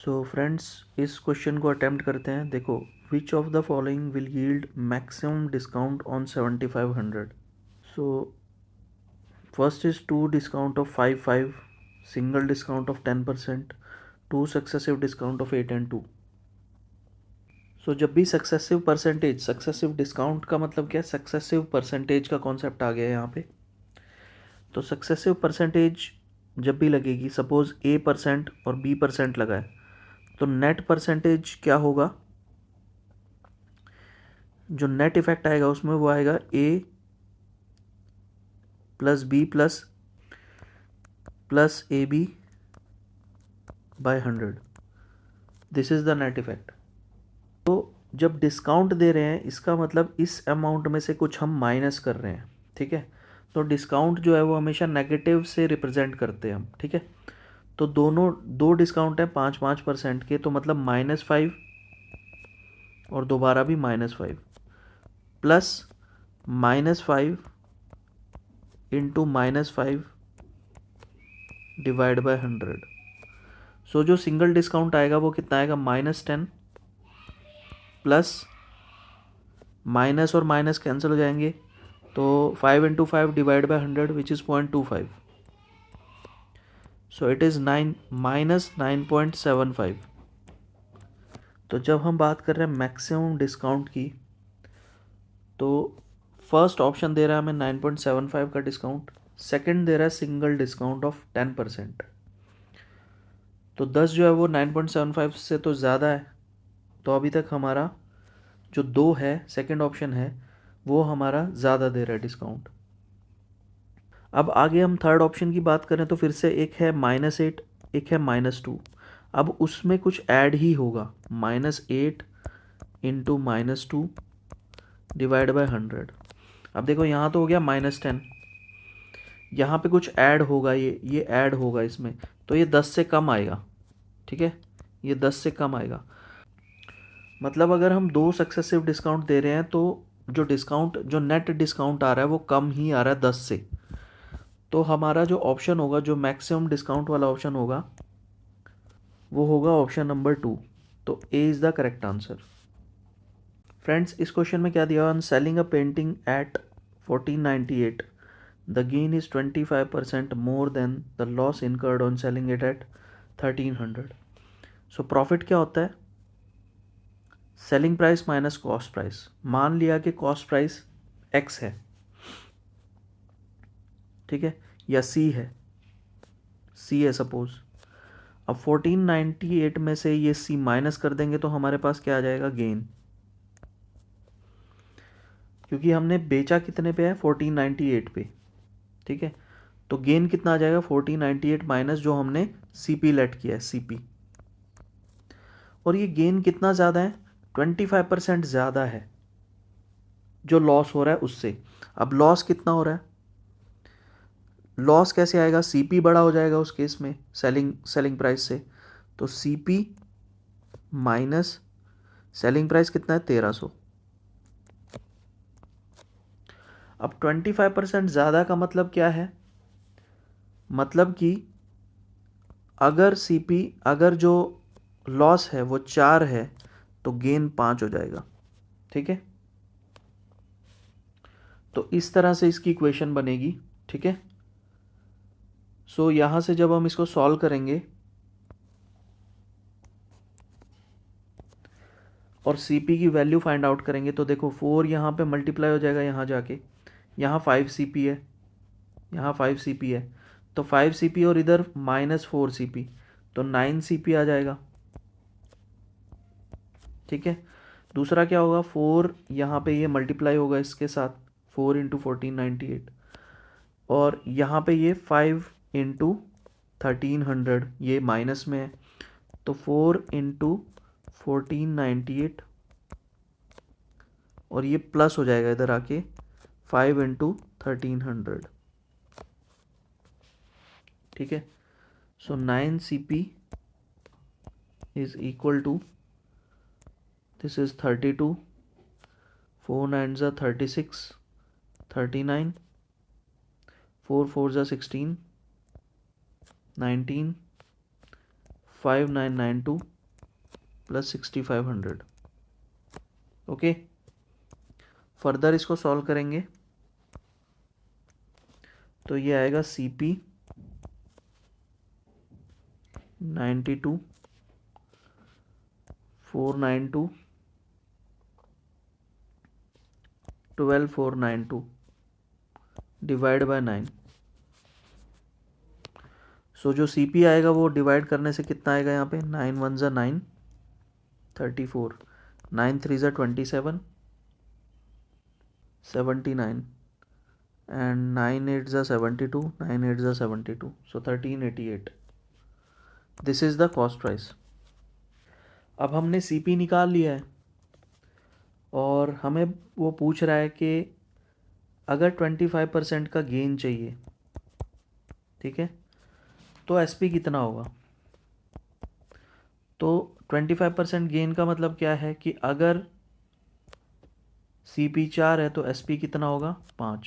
सो friends, इस question को attempt करते हैं। देखो, which of the following will yield maximum discount on 7500। So first is two discount of 5, single discount of 10%, two successive discount of 8 and 2। So जब भी successive percentage, successive discount का मतलब क्या है, सक्सेसिव परसेंटेज का कॉन्सेप्ट आ गया है यहाँ पे। तो सक्सेसिव परसेंटेज जब भी लगेगी, सपोज A% और B% लगा है, तो नेट परसेंटेज क्या होगा, जो नेट इफेक्ट आएगा उसमें वो आएगा A plus B plus AB by 100। This is the net effect. तो जब डिस्काउंट दे रहे हैं, इसका मतलब इस अमाउंट में से कुछ हम माइनस कर रहे हैं, ठीक है। तो डिस्काउंट जो है वो हमेशा नेगेटिव से रिप्रेजेंट करते हैं हम, ठीक है। तो दो डिस्काउंट है 5% के, तो मतलब -5 और दोबारा भी -5 प्लस -5 इंटू -5 डिवाइड बाय 100। सो जो सिंगल डिस्काउंट आएगा वो कितना आएगा, -10 प्लस माइनस और माइनस कैंसिल हो जाएंगे, तो 5 into 5 divide by 100 which is 0.25। So it is 9 -9.75। तो जब हम बात कर रहे हैं मैक्सिमम डिस्काउंट की, तो फर्स्ट ऑप्शन दे रहा है हमें 9.75 का डिस्काउंट, सेकंड दे रहा है सिंगल डिस्काउंट ऑफ 10%। तो 10 जो है वो 9.75 से तो ज़्यादा है, तो अभी तक हमारा जो 2 है, सेकंड ऑप्शन है, वो हमारा ज़्यादा दे रहा है डिस्काउंट। अब आगे हम थर्ड ऑप्शन की बात करें तो फिर से एक है -8, एक है -2। अब उसमें कुछ ऐड ही होगा, -8 इंटू -2 डिवाइड बाय 100। अब देखो यहाँ तो हो गया -10, यहाँ पे कुछ ऐड होगा, ये ऐड होगा इसमें, तो ये 10 से कम आएगा, ठीक है। ये 10 से कम आएगा, मतलब अगर हम 2 सक्सेसिव डिस्काउंट दे रहे हैं तो जो नेट डिस्काउंट आ रहा है वो कम ही आ रहा है 10 से। तो हमारा जो ऑप्शन होगा, जो मैक्सिमम डिस्काउंट वाला ऑप्शन होगा, वो होगा ऑप्शन नंबर 2। तो A is the correct answer. Friends, इस क्वेश्चन में क्या दिया हुआ, selling a painting at 1498, the gain is 25% more than the loss incurred on selling it at 1300। So profit क्या होता है, selling price minus cost price. मान लिया कि कॉस्ट प्राइस एक्स है, ठीक है, या सी है सपोज। अब 1498 में से ये सी माइनस कर देंगे तो हमारे पास क्या आ जाएगा, गेन। क्योंकि हमने बेचा कितने पे है, 1498 पे, ठीक है। तो गेन कितना आ जाएगा, 1498 माइनस जो हमने सीपी लेट किया है, सीपी। और ये गेन कितना ज़्यादा है, 25% ज़्यादा है जो लॉस हो रहा है उससे। अब लॉस कितना हो रहा है, लॉस कैसे आएगा, सीपी बड़ा हो जाएगा उस केस में सेलिंग प्राइस से। तो सीपी माइनस सेलिंग प्राइस कितना है, 1300। अब 25% ज़्यादा का मतलब क्या है, मतलब कि अगर जो लॉस है वो 4 है तो गेन 5 हो जाएगा, ठीक है। तो इस तरह से इसकी इक्वेशन बनेगी, ठीक है। सो यहाँ से जब हम इसको सॉल्व करेंगे और सीपी की वैल्यू फाइंड आउट करेंगे, तो देखो 4 यहाँ पे मल्टीप्लाई हो जाएगा, यहाँ जाके यहाँ 5 सीपी है, यहाँ 5 सीपी है, तो 5 सीपी और इधर -4 सीपी, तो 9 सीपी आ जाएगा, ठीक है। दूसरा क्या होगा, 4 यहाँ पे ये मल्टीप्लाई होगा इसके साथ, 4 इंटू 1498, और यहाँ पे ये 5 इंटू 1300, ये माइनस में है, तो 4 इंटू 1498, और ये प्लस हो जाएगा इधर आके 5 इंटू 1300, ठीक है। सो 9 CP is equal to, this is 32, 4 9s are 36, 39, 4 4s are 16, 19, 5992 plus 6500। Okay, further इसको सॉल्व करेंगे तो ये आएगा CP 92 492 12492 डिवाइड बाय 9। सो जो CP आएगा वो डिवाइड करने से कितना आएगा यहाँ पे, 9 1 ज़ा 9 34, 9 3 ज़ा 27 79 and 9 8 ज़ा 72, 9 8 ज़ा 72, so 1388। This is the cost price. अब हमने CP निकाल लिया है और हमें वो पूछ रहा है कि अगर 25% का गेन चाहिए, ठीक है, तो SP कितना होगा। तो 25% गेन का मतलब क्या है कि अगर CP 4 है तो SP कितना होगा 5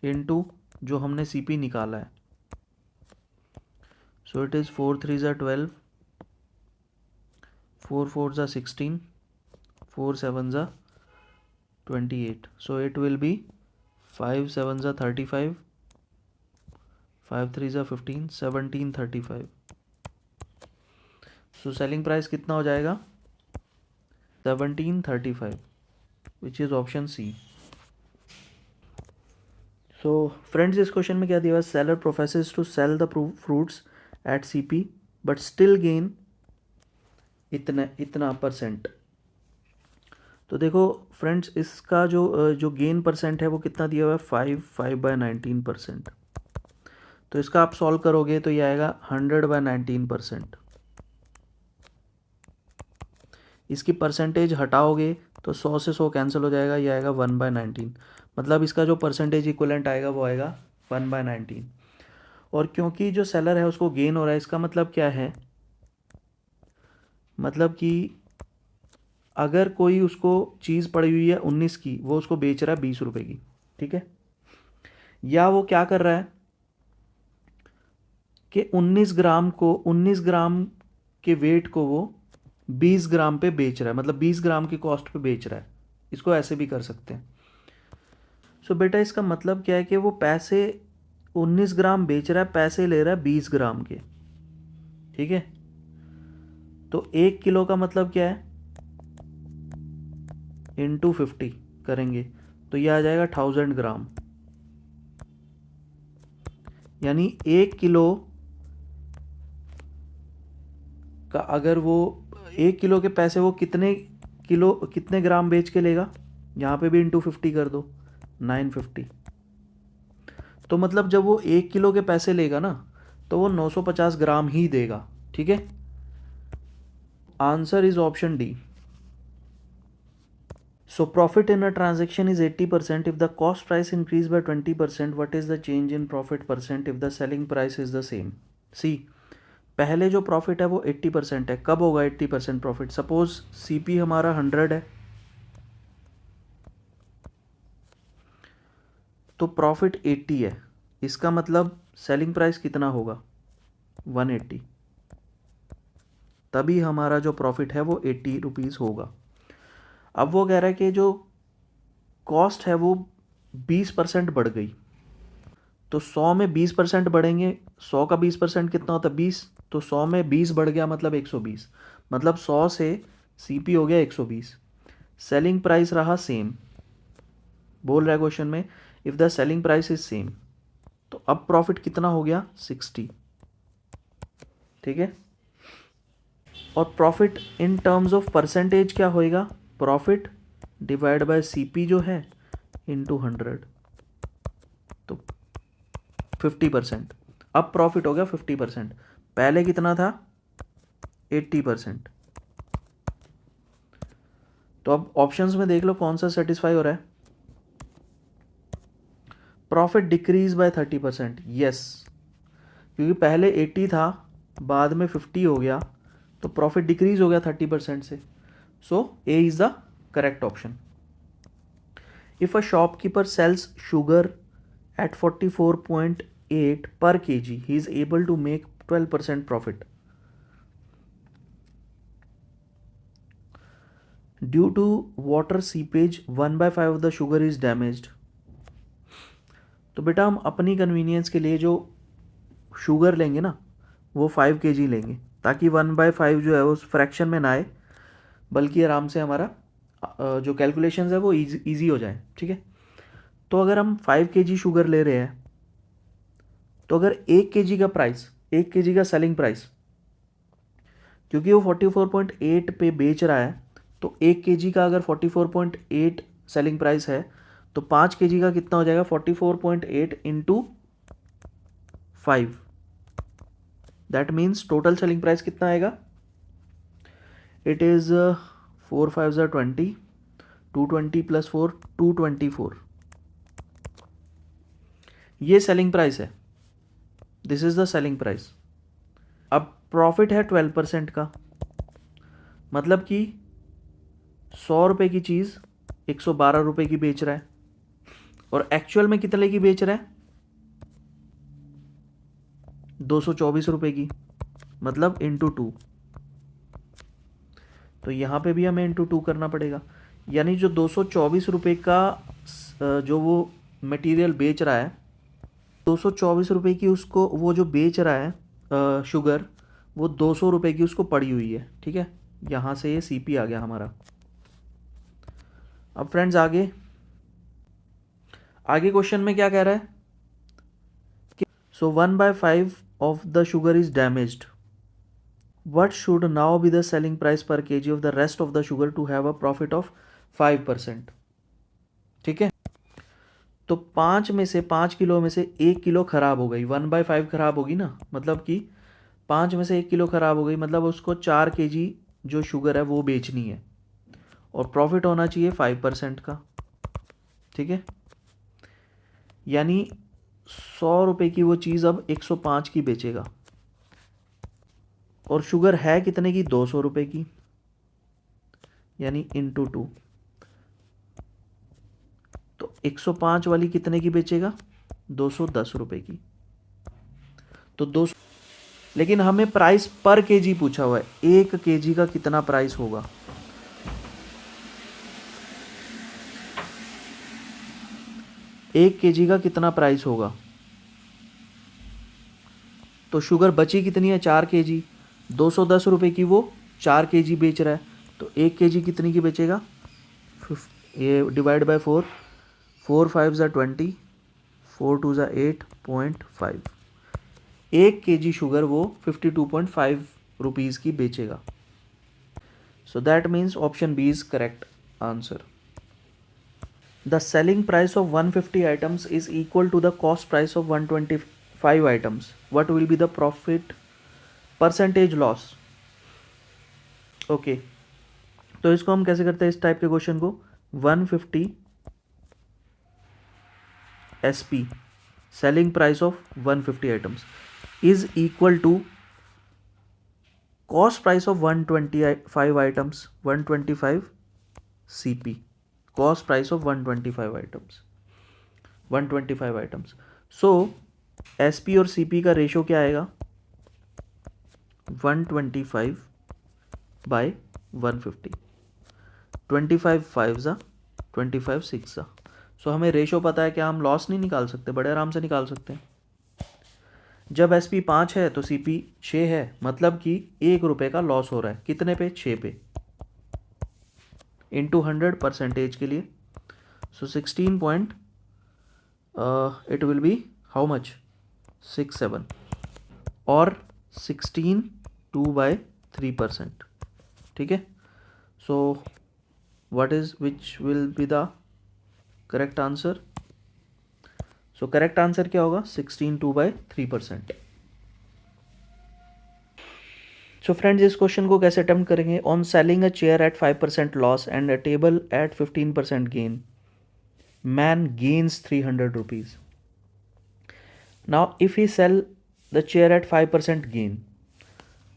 इंटू जो हमने CP निकाला है। सो इट इज़ 4 3 ज़ा 12, 4 4 ज़ा 16, 4 7 ज़ा 28, so it will be 5 7 ज़ा 35, 5 3 ज़ा 15, 1735। सो सेलिंग प्राइस कितना हो जाएगा 1735, which is option C। So friends, इस क्वेश्चन में क्या दिया हुआ है, seller professes to sell the fruits at CP but still gain इतना परसेंट। तो देखो फ्रेंड्स, इसका जो गेन परसेंट है वो कितना दिया हुआ है 5/19%। तो इसका आप सॉल्व करोगे तो ये आएगा 100/19%। इसकी परसेंटेज हटाओगे तो 100 से 100 कैंसिल हो जाएगा, ये आएगा 1/19। मतलब इसका जो परसेंटेज इक्वलेंट आएगा वो आएगा 1/19। और क्योंकि जो सेलर है उसको गेन हो रहा है, इसका मतलब क्या है, मतलब कि अगर कोई उसको चीज़ पड़ी हुई है 19 की, वो उसको बेच रहा है 20 रुपये की, ठीक है, या वो क्या कर रहा है कि 19 ग्राम के वेट को वो 20 ग्राम पे बेच रहा है, मतलब 20 ग्राम की कॉस्ट पे बेच रहा है। इसको ऐसे भी कर सकते हैं। सो बेटा इसका मतलब क्या है कि वो पैसे 19 ग्राम बेच रहा है, पैसे ले रहा है 20 ग्राम के, ठीक है। तो 1 किलो का मतलब क्या है, इंटू 50 करेंगे तो ये आ जाएगा 1000 ग्राम। यानी 1 किलो का अगर वो 1 किलो के पैसे वो कितने ग्राम बेच के लेगा, यहाँ पे भी इंटू 50 कर दो, 950। तो मतलब जब वो 1 किलो के पैसे लेगा ना तो वो 950 ग्राम ही देगा, ठीक है। Answer is option D. So profit in a transaction is 80% if the cost price increased by 20%. What is the change in profit percent if the selling price is the same? See, पहले जो profit है वो 80% है। कब होगा 80% profit, suppose CP हमारा 100 है तो प्रॉफिट 80 है, इसका मतलब सेलिंग प्राइस कितना होगा 180, तभी हमारा जो प्रॉफिट है वो 80 रुपीज़ होगा। अब वो कह रहा है कि जो कॉस्ट है वो 20% बढ़ गई, तो 100 में 20% बढ़ेंगे, 100 का 20% कितना होता है 20, तो 100 में 20 बढ़ गया मतलब 120, मतलब 100 से CP हो गया 120। सेलिंग प्राइस रहा सेम, बोल रहा है क्वेश्चन में if the selling price is same, तो अब प्रॉफिट कितना हो गया 60, ठीक है। और profit in terms of percentage क्या होएगा, प्रॉफिट डिवाइड बाय CP जो है इंटू 100, तो 50%। अब प्रॉफिट हो गया 50%, पहले कितना था 80%। तो अब ऑप्शंस में देख लो कौन सा सेटिस्फाई हो रहा है, प्रॉफिट डिक्रीज बाय 30%, यस, क्योंकि पहले 80 था बाद में 50 हो गया तो प्रॉफिट डिक्रीज हो गया 30% से। So A is the correct option. If a shopkeeper sells sugar at 44.8 per kg, he is able to make 12% profit. Due to water seepage 1/5 of the sugar is damaged. तो बेटा हम अपनी convenience के लिए जो शुगर लेंगे ना वो 5 kg लेंगे, ताकि 1/5 जो है उस फ्रैक्शन में ना आए, बल्कि आराम से हमारा जो कैलकुलेशंस है वो इजी हो जाए। ठीक है, तो अगर हम 5 kg शुगर ले रहे हैं, तो अगर 1 kg का प्राइस, 1 kg का सेलिंग प्राइस, क्योंकि वो 44.8 पे बेच रहा है, तो 1 kg का अगर 44.8 सेलिंग प्राइस है तो 5 kg का कितना हो जाएगा, 44.8 into 5, that means total selling price कितना आएगा, इट इज़ 4 5 ज़ा 20, 220 + 4 224, ये सेलिंग प्राइस है, this is the selling price. अब प्रॉफिट है 12% का, मतलब कि 100 रुपये की चीज़ 112 रुपये की बेच रहा है, और एक्चुअल में कितने की बेच रहा है, 224 रुपये की, मतलब इंटू 2। तो यहाँ पे भी हमें इंटू 2 करना पड़ेगा, यानी जो 224 रुपये का जो वो मटेरियल बेच रहा है, 224 रुपये की उसको वो जो बेच रहा है शुगर, वो 200 रुपये की उसको पड़ी हुई है। ठीक है, यहाँ से ये सीपी आ गया हमारा। अब फ्रेंड्स आगे क्वेश्चन में क्या कह रहा है कि सो 1/5 of the sugar is damaged, what should now be the selling price per kg of the rest of the sugar to have a profit of 5%। ठीक है, तो 5 किलो में से 1 किलो खराब हो गई, 1/5 खराब होगी ना, मतलब कि 5 में से 1 किलो खराब हो गई, मतलब उसको 4 kg जो शुगर है वो बेचनी है, और प्रॉफिट होना चाहिए 5% का। ठीक है, यानी 100 रुपये की वो चीज़ अब 105 की बेचेगा, और शुगर है कितने की, 200 रुपये की, यानी इंटू 2, तो 105 वाली कितने की बेचेगा, 210 रुपये की। तो 200, लेकिन हमें प्राइस पर केजी पूछा हुआ है, 1 kg का कितना प्राइस होगा, एक केजी का कितना प्राइस होगा। तो शुगर बची कितनी है, 4 kg, 210 रुपये की वो 4 kg बेच रहा है, तो 1 kg कितनी की बेचेगा, ये डिवाइड बाय 4, 4 5 ज़ा 20, 4 2 ज़ा 8.5, 1 kg शुगर वो 52.5 रुपीज़ की बेचेगा। So that means option B is correct answer. The selling price of 150 items is equal to the cost price of 125 items. What will be the profit percentage loss? Okay, तो इसको हम कैसे करते हैं इस टाइप के क्वेश्चन को, 150 SP selling price of 150 items is equal to cost price of 125 items, 125 CP, cost price of 125 items, 125 items। So SP और CP का रेशो क्या आएगा, 125 बाय 150, 25 5 ज़ा 25 6 ज़ा। सो हमें रेशो पता है, क्या हम लॉस नहीं निकाल सकते, बड़े आराम से निकाल सकते हैं। जब SP 5 है तो CP 6 है, मतलब कि 1 रुपये का लॉस हो रहा है, कितने पे, 6 पे, इंटू 100 परसेंटेज के लिए, सो 16 point it will be how much, 67, और 16 2/3%। ठीक है, so what is which will be the correct answer, so correct answer क्या होगा, 16 2/3%। सो फ्रेंड्स इस क्वेश्चन को कैसे अटेम्प्ट करेंगे, on selling a chair at 5% loss and a table at 15% gain, man gains 300 rupees. Now if he sell the chair at 5% gain,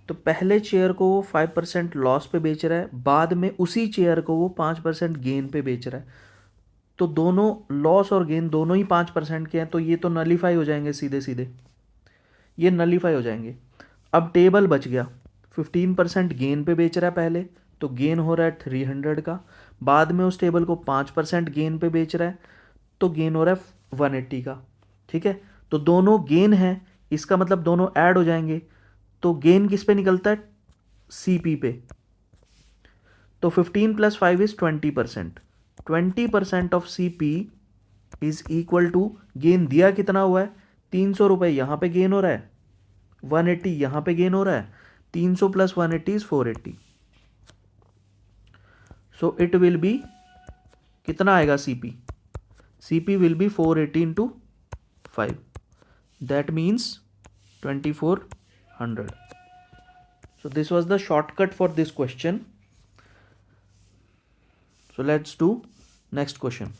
तो पहले chair को वो 5% लॉस पे बेच रहा है, बाद में उसी चेयर को वो 5% गेन पे बेच रहा है, तो दोनों लॉस और गेन दोनों ही 5% के हैं, तो ये तो नलीफाई हो जाएंगे, सीधे सीधे ये नलीफाई हो जाएंगे। अब टेबल बच गया, 15% गेन पे बेच रहा है पहले, तो गेन हो रहा है 300 का। बाद में उस टेबल को 5% गेन पे बेच रहा है, तो गेन हो रहा है 180 का। ठीक है, तो दोनों गेन है, इसका मतलब दोनों ऐड हो जाएंगे, तो गेन किस पे निकलता है, सीपी पे। तो 15 + 5 is 20%। 20% of CP is equal to, gain दिया कितना हुआ है, 300 रुपये, यहाँ पे गेन हो रहा है 180, यहाँ पे गेन हो रहा है 300 + 180 is 480। So it will be, कितना आएगा CP, CP will be 480 into 5, that means 2400। So this was the shortcut for this question. So let's do next question.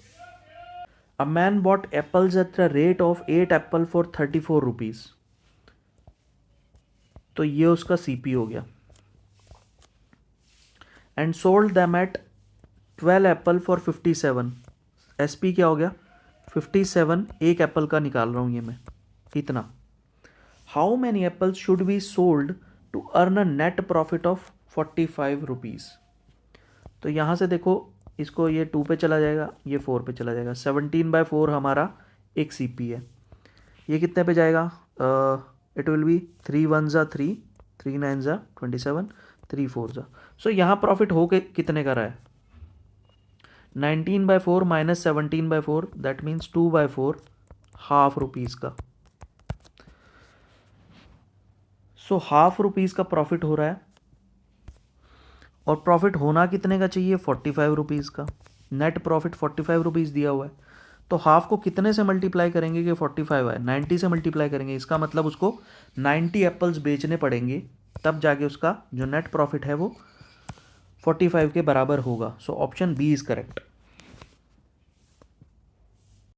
A man bought apples at the rate of 8 apple for 34 rupees. तो ये उसका CP हो गया. And sold them at 12 apple for 57. SP क्या हो गया, 57, एक Apple का निकाल रहा हूँ ये मैं, इतना. How many apples should be sold to earn a net profit of 45 rupees? तो यहाँ से देखो, इसको ये 2 पे चला जाएगा, ये 4 पे चला जाएगा. 17/4 हमारा एक CP है. ये कितने पे जाएगा, इट विल बी 3 1 ज़ा 3, 3 9 ज़ा 27, 3 4 ज़ा. सो यहाँ प्रॉफिट हो के कितने का रहा है, 19/4 minus 17/4, that means 2/4, half rupees का. सो हाफ रुपीज़ का प्रॉफिट हो रहा है, और प्रॉफिट होना कितने का चाहिए, 45 रुपीज़ का. नेट प्रॉफिट 45 रुपीज़ दिया हुआ है, तो हाफ को कितने से मल्टीप्लाई करेंगे कि 45 है, 90 से मल्टीप्लाई करेंगे. इसका मतलब उसको 90 एप्पल्स बेचने पड़ेंगे, तब जाके उसका जो नेट प्रॉफिट है वो 45 के बराबर होगा. So option B is correct.